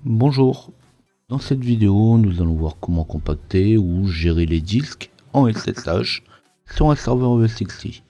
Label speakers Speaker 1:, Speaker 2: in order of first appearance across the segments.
Speaker 1: Bonjour, dans cette vidéo nous allons voir comment compacter ou gérer les disques en SSH sur un serveur ESXi.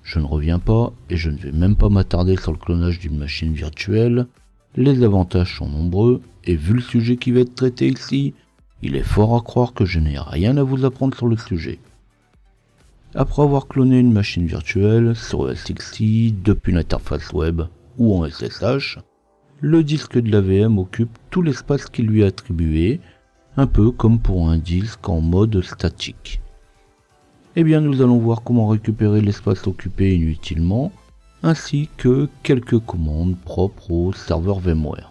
Speaker 1: Je ne reviens pas et je ne vais même pas m'attarder sur le clonage d'une machine virtuelle, les avantages sont nombreux et vu le sujet qui va être traité ici, il est fort à croire que je n'ai rien à vous apprendre sur le sujet. Après avoir cloné une machine virtuelle sur ESXi depuis l'interface web ou en SSH, le disque de la VM occupe tout l'espace qui lui est attribué, un peu comme pour un disque en mode statique. Eh bien nous allons voir comment récupérer l'espace occupé inutilement, ainsi que quelques commandes propres au serveur VMware.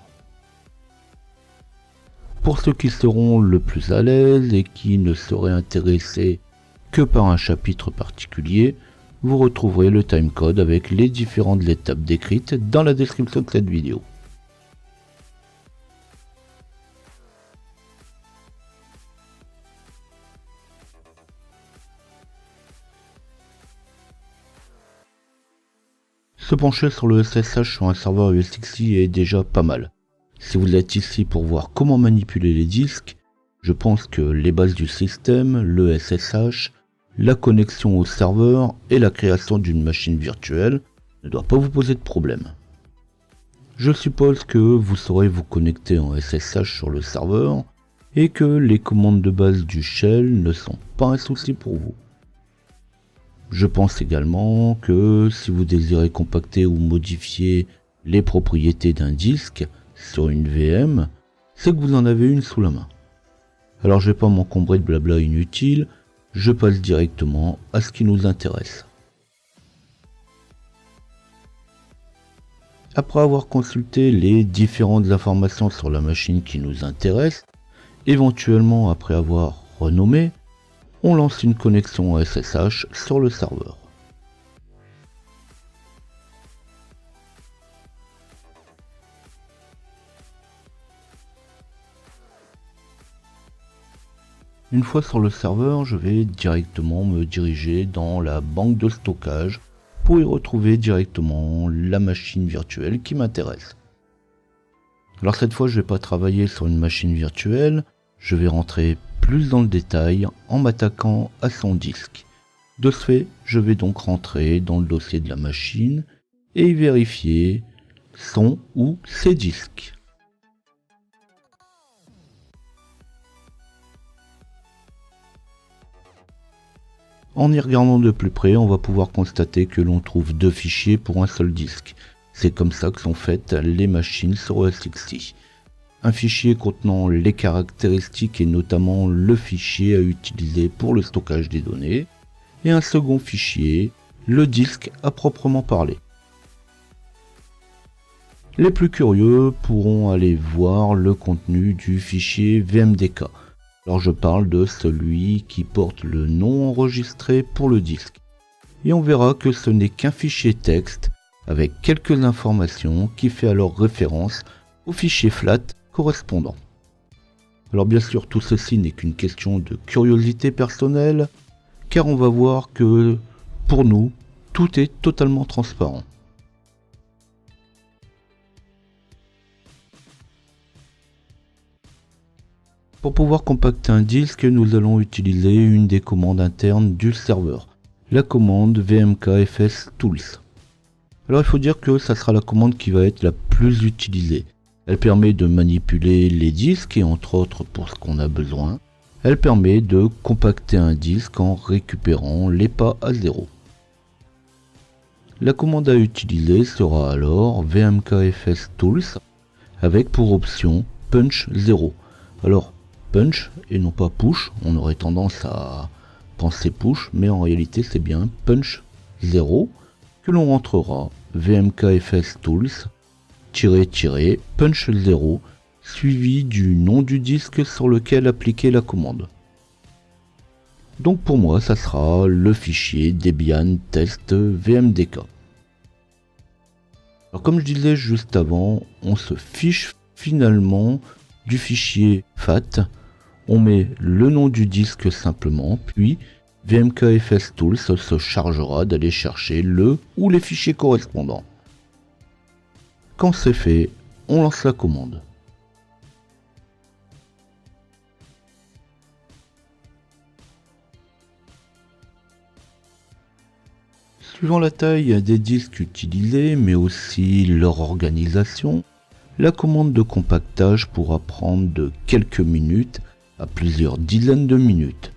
Speaker 1: Pour ceux qui seront le plus à l'aise et qui ne seraient intéressés que par un chapitre particulier, vous retrouverez le timecode avec les différentes étapes décrites dans la description de cette vidéo. Se pencher sur le SSH sur un serveur ESXi est déjà pas mal. Si vous êtes ici pour voir comment manipuler les disques, je pense que les bases du système, le SSH, la connexion au serveur et la création d'une machine virtuelle ne doivent pas vous poser de problème. Je suppose que vous saurez vous connecter en SSH sur le serveur et que les commandes de base du shell ne sont pas un souci pour vous. Je pense également que si vous désirez compacter ou modifier les propriétés d'un disque sur une VM, c'est que vous en avez une sous la main. Alors je vais pas m'encombrer de blabla inutile, je passe directement à ce qui nous intéresse. Après avoir consulté les différentes informations sur la machine qui nous intéresse, éventuellement après avoir renommé, on lance une connexion SSH sur le serveur. Une fois sur le serveur, je vais directement me diriger dans la banque de stockage pour y retrouver directement la machine virtuelle qui m'intéresse. Alors cette fois, je ne vais pas travailler sur une machine virtuelle, je vais rentrer plus dans le détail en m'attaquant à son disque. De ce fait, je vais donc rentrer dans le dossier de la machine et y vérifier son ou ses disques. En y regardant de plus près, on va pouvoir constater que l'on trouve deux fichiers pour un seul disque. C'est comme ça que sont faites les machines sur ESXi. Un fichier contenant les caractéristiques et notamment le fichier à utiliser pour le stockage des données, et un second fichier, le disque à proprement parler. Les plus curieux pourront aller voir le contenu du fichier VMDK. Alors je parle de celui qui porte le nom enregistré pour le disque. Et on verra que ce n'est qu'un fichier texte avec quelques informations qui fait alors référence au fichier flat correspondant. Alors bien sûr tout ceci n'est qu'une question de curiosité personnelle car on va voir que pour nous tout est totalement transparent. Pour pouvoir compacter un disque, nous allons utiliser une des commandes internes du serveur, la commande vmkfs tools. Alors il faut dire que ça sera la commande qui va être la plus utilisée. Elle permet de manipuler les disques et entre autres pour ce qu'on a besoin, elle permet de compacter un disque en récupérant les pas à zéro. La commande à utiliser sera alors vmkfs tools avec pour option punch 0. Alors punch et non pas push, on aurait tendance à penser push, mais en réalité c'est bien punch 0 que l'on rentrera vmkfs tools punch 0 suivi du nom du disque sur lequel appliquer la commande. Donc pour moi ça sera le fichier Debian test vmdk. Alors comme je disais juste avant, on se fiche finalement du fichier FAT, on met le nom du disque simplement, puis vmkfs tools se chargera d'aller chercher le ou les fichiers correspondants. Quand c'est fait, on lance la commande. Suivant la taille des disques utilisés, mais aussi leur organisation, la commande de compactage pourra prendre de quelques minutes à plusieurs dizaines de minutes.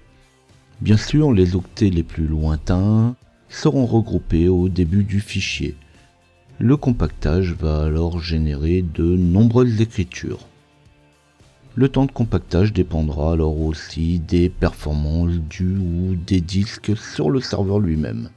Speaker 1: Bien sûr, les octets les plus lointains seront regroupés au début du fichier. Le compactage va alors générer de nombreuses écritures. Le temps de compactage dépendra alors aussi des performances du ou des disques sur le serveur lui-même.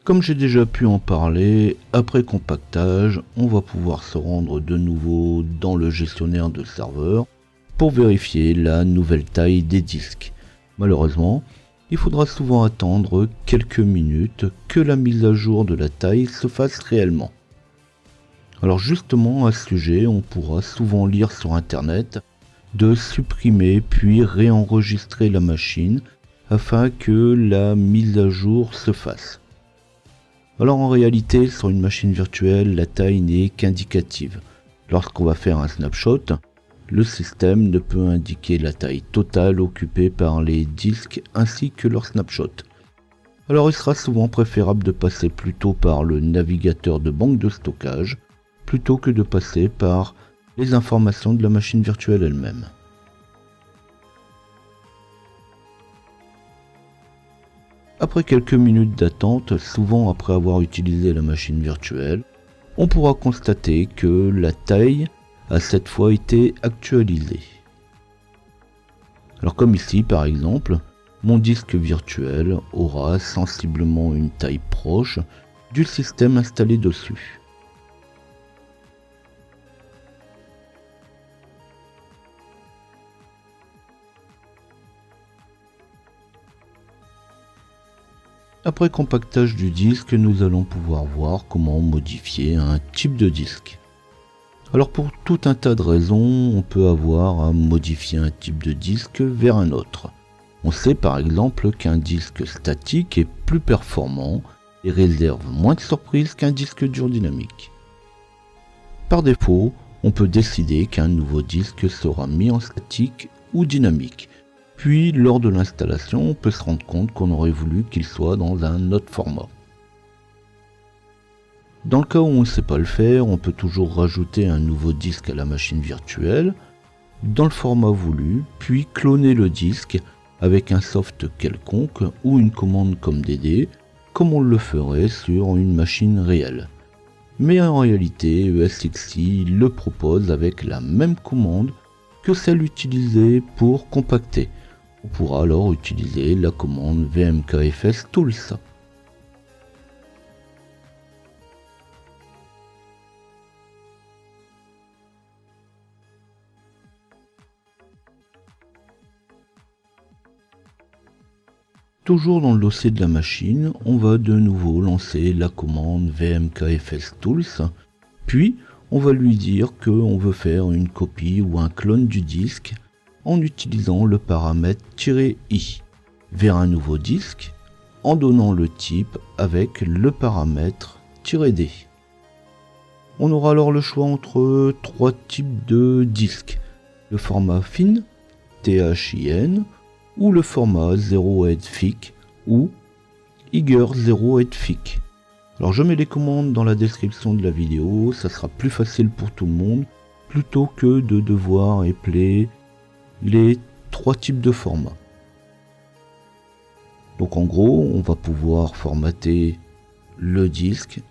Speaker 1: Comme j'ai déjà pu en parler, après compactage, on va pouvoir se rendre de nouveau dans le gestionnaire de serveur pour vérifier la nouvelle taille des disques. Malheureusement, il faudra souvent attendre quelques minutes que la mise à jour de la taille se fasse réellement. Alors justement à ce sujet, on pourra souvent lire sur internet de supprimer puis réenregistrer la machine afin que la mise à jour se fasse. Alors en réalité, sur une machine virtuelle, la taille n'est qu'indicative. Lorsqu'on va faire un snapshot, le système ne peut indiquer la taille totale occupée par les disques ainsi que leur snapshot. Alors il sera souvent préférable de passer plutôt par le navigateur de banque de stockage, plutôt que de passer par les informations de la machine virtuelle elle-même. Après quelques minutes d'attente, souvent après avoir utilisé la machine virtuelle, on pourra constater que la taille a cette fois été actualisée. Alors comme ici par exemple, mon disque virtuel aura sensiblement une taille proche du système installé dessus. Après compactage du disque, nous allons pouvoir voir comment modifier un type de disque. Alors pour tout un tas de raisons, on peut avoir à modifier un type de disque vers un autre. On sait par exemple qu'un disque statique est plus performant et réserve moins de surprises qu'un disque dur dynamique. Par défaut, on peut décider qu'un nouveau disque sera mis en statique ou dynamique. Puis, lors de l'installation, on peut se rendre compte qu'on aurait voulu qu'il soit dans un autre format. Dans le cas où on ne sait pas le faire, on peut toujours rajouter un nouveau disque à la machine virtuelle, dans le format voulu, puis cloner le disque avec un soft quelconque ou une commande comme DD, comme on le ferait sur une machine réelle. Mais en réalité, ESXi le propose avec la même commande que celle utilisée pour compacter. On pourra alors utiliser la commande vmkfs tools. Toujours dans le dossier de la machine, on va de nouveau lancer la commande vmkfs tools, puis on va lui dire qu'on veut faire une copie ou un clone du disque en utilisant le paramètre "-i" vers un nouveau disque en donnant le type avec le paramètre "-d". On aura alors le choix entre trois types de disques, le format fin, THIN, ou le format 0headfic ou Iger0headfic. Alors je mets les commandes dans la description de la vidéo, ça sera plus facile pour tout le monde plutôt que de devoir épeler les trois types de formats. Donc en gros, on va pouvoir formater le disque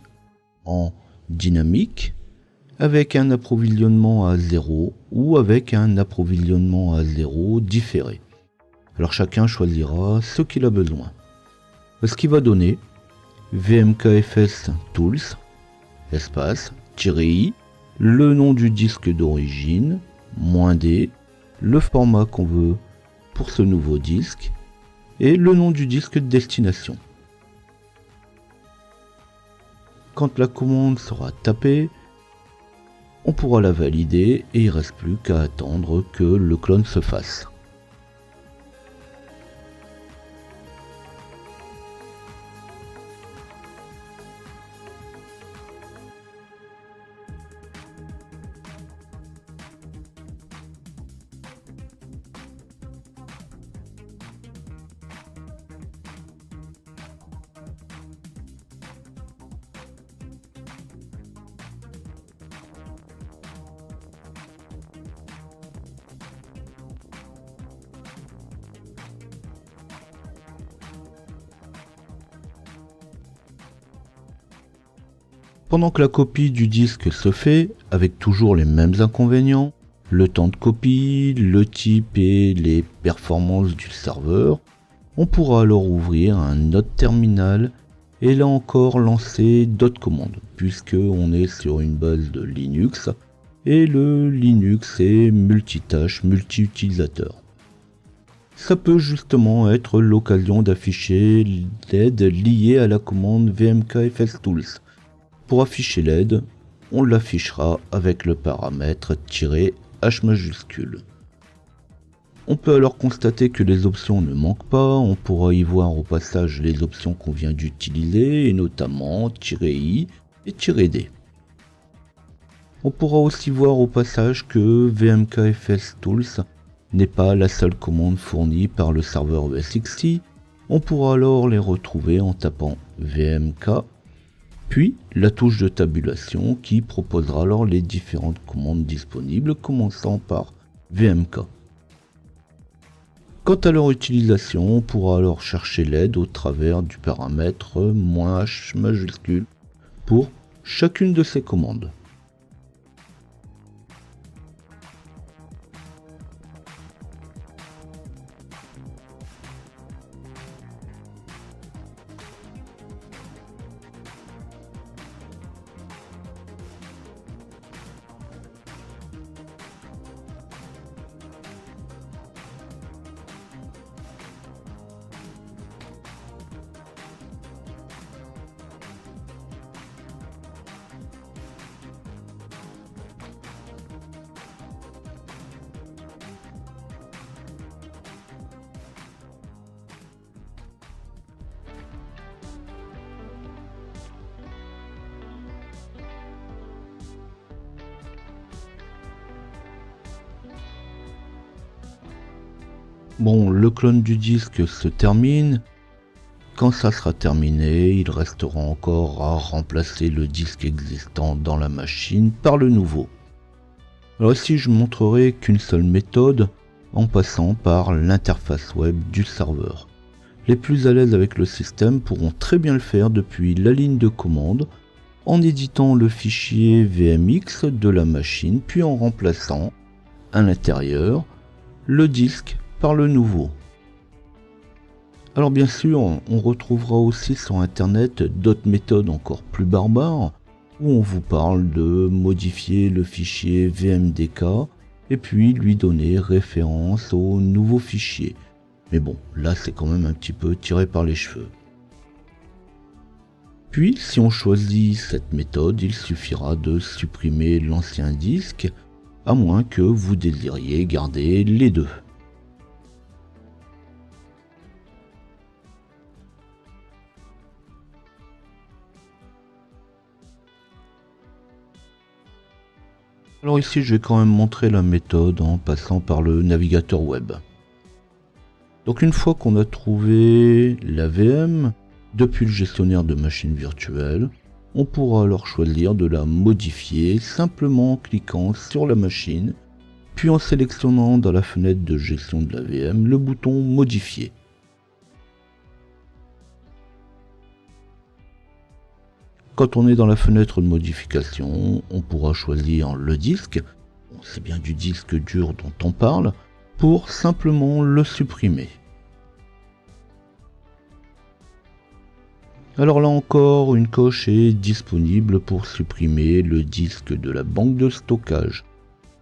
Speaker 1: en dynamique avec un approvisionnement à 0 ou avec un approvisionnement à 0 différé. Alors chacun choisira ce qu'il a besoin. Ce qui va donner vmkfs tools espace -i, le nom du disque d'origine, -d, le format qu'on veut pour ce nouveau disque et le nom du disque de destination. Quand la commande sera tapée, on pourra la valider et il ne reste plus qu'à attendre que le clone se fasse. Pendant que la copie du disque se fait, avec toujours les mêmes inconvénients, le temps de copie, le type et les performances du serveur, on pourra alors ouvrir un autre terminal et là encore lancer d'autres commandes, puisque on est sur une base de Linux, et le Linux est multitâche, multi-utilisateur. Ça peut justement être l'occasion d'afficher l'aide liée à la commande vmkfstools. Pour afficher l'aide, on l'affichera avec le paramètre "-h majuscule. On peut alors constater que les options ne manquent pas, on pourra y voir au passage les options qu'on vient d'utiliser, et notamment "-i" et "-d". On pourra aussi voir au passage que vmkfstools n'est pas la seule commande fournie par le serveur ESXi, on pourra alors les retrouver en tapant vmk, puis la touche de tabulation qui proposera alors les différentes commandes disponibles, commençant par vmk. Quant à leur utilisation, on pourra alors chercher l'aide au travers du paramètre "-h majuscule pour chacune de ces commandes. Bon, le clone du disque se termine. Quand ça sera terminé, il restera encore à remplacer le disque existant dans la machine par le nouveau. Alors ici, je montrerai qu'une seule méthode, en passant par l'interface web du serveur. Les plus à l'aise avec le système pourront très bien le faire depuis la ligne de commande, en éditant le fichier VMX de la machine, puis en remplaçant, à l'intérieur, le disque par le nouveau. Alors bien sûr, on retrouvera aussi sur internet d'autres méthodes encore plus barbares, où on vous parle de modifier le fichier vmdk et puis lui donner référence au nouveau fichier. Mais bon, là c'est quand même un petit peu tiré par les cheveux. Puis si on choisit cette méthode, il suffira de supprimer l'ancien disque, à moins que vous désiriez garder les deux. Alors ici, je vais quand même montrer la méthode en passant par le navigateur web. Donc une fois qu'on a trouvé la VM depuis le gestionnaire de machines virtuelles, on pourra alors choisir de la modifier simplement en cliquant sur la machine, puis en sélectionnant dans la fenêtre de gestion de la VM le bouton modifier. Quand on est dans la fenêtre de modification, on pourra choisir le disque, c'est bien du disque dur dont on parle, pour simplement le supprimer. Alors là encore, une coche est disponible pour supprimer le disque de la banque de stockage.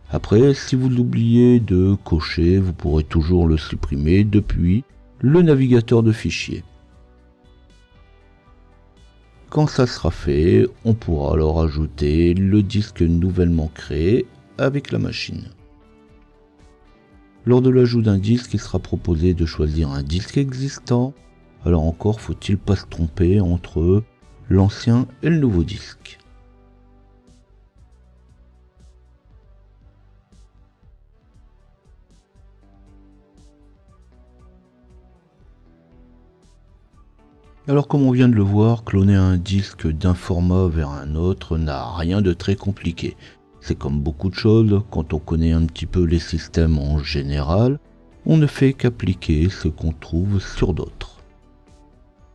Speaker 1: Après, si vous oubliez de cocher, vous pourrez toujours le supprimer depuis le navigateur de fichiers. Quand ça sera fait, on pourra alors ajouter le disque nouvellement créé avec la machine. Lors de l'ajout d'un disque, il sera proposé de choisir un disque existant. Alors encore, faut-il pas se tromper entre l'ancien et le nouveau disque. Alors comme on vient de le voir, cloner un disque d'un format vers un autre n'a rien de très compliqué. C'est comme beaucoup de choses, quand on connaît un petit peu les systèmes en général, on ne fait qu'appliquer ce qu'on trouve sur d'autres.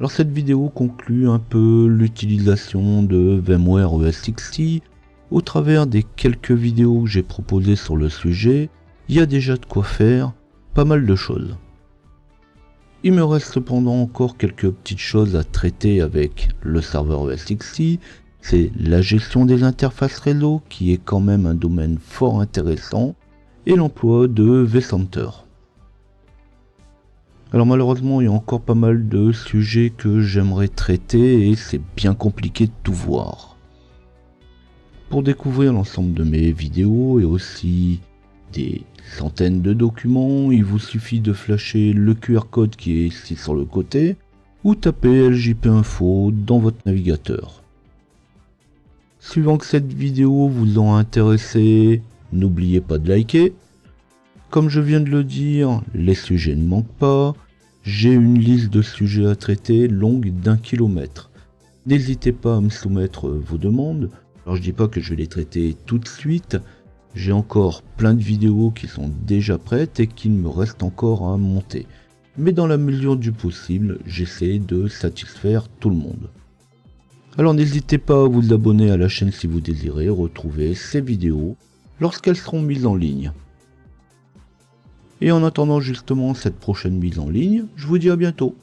Speaker 1: Alors cette vidéo conclut un peu l'utilisation de VMware ES60. Au travers des quelques vidéos que j'ai proposées sur le sujet, il y a déjà de quoi faire pas mal de choses. Il me reste cependant encore quelques petites choses à traiter avec le serveur ES60. C'est la gestion des interfaces réseau qui est quand même un domaine fort intéressant et l'emploi de vCenter. Alors malheureusement il y a encore pas mal de sujets que j'aimerais traiter et c'est bien compliqué de tout voir. Pour découvrir l'ensemble de mes vidéos et aussi des centaines de documents, il vous suffit de flasher le QR code qui est ici sur le côté ou taper LJP Info dans votre navigateur. Suivant que cette vidéo vous a intéressé, n'oubliez pas de liker. Comme je viens de le dire, les sujets ne manquent pas. J'ai une liste de sujets à traiter longue d'1 kilomètre. N'hésitez pas à me soumettre vos demandes. Alors je dis pas que je vais les traiter tout de suite. J'ai encore plein de vidéos qui sont déjà prêtes et qu'il me reste encore à monter. Mais dans la mesure du possible, j'essaie de satisfaire tout le monde. Alors n'hésitez pas à vous abonner à la chaîne si vous désirez retrouver ces vidéos lorsqu'elles seront mises en ligne. Et en attendant justement cette prochaine mise en ligne, je vous dis à bientôt.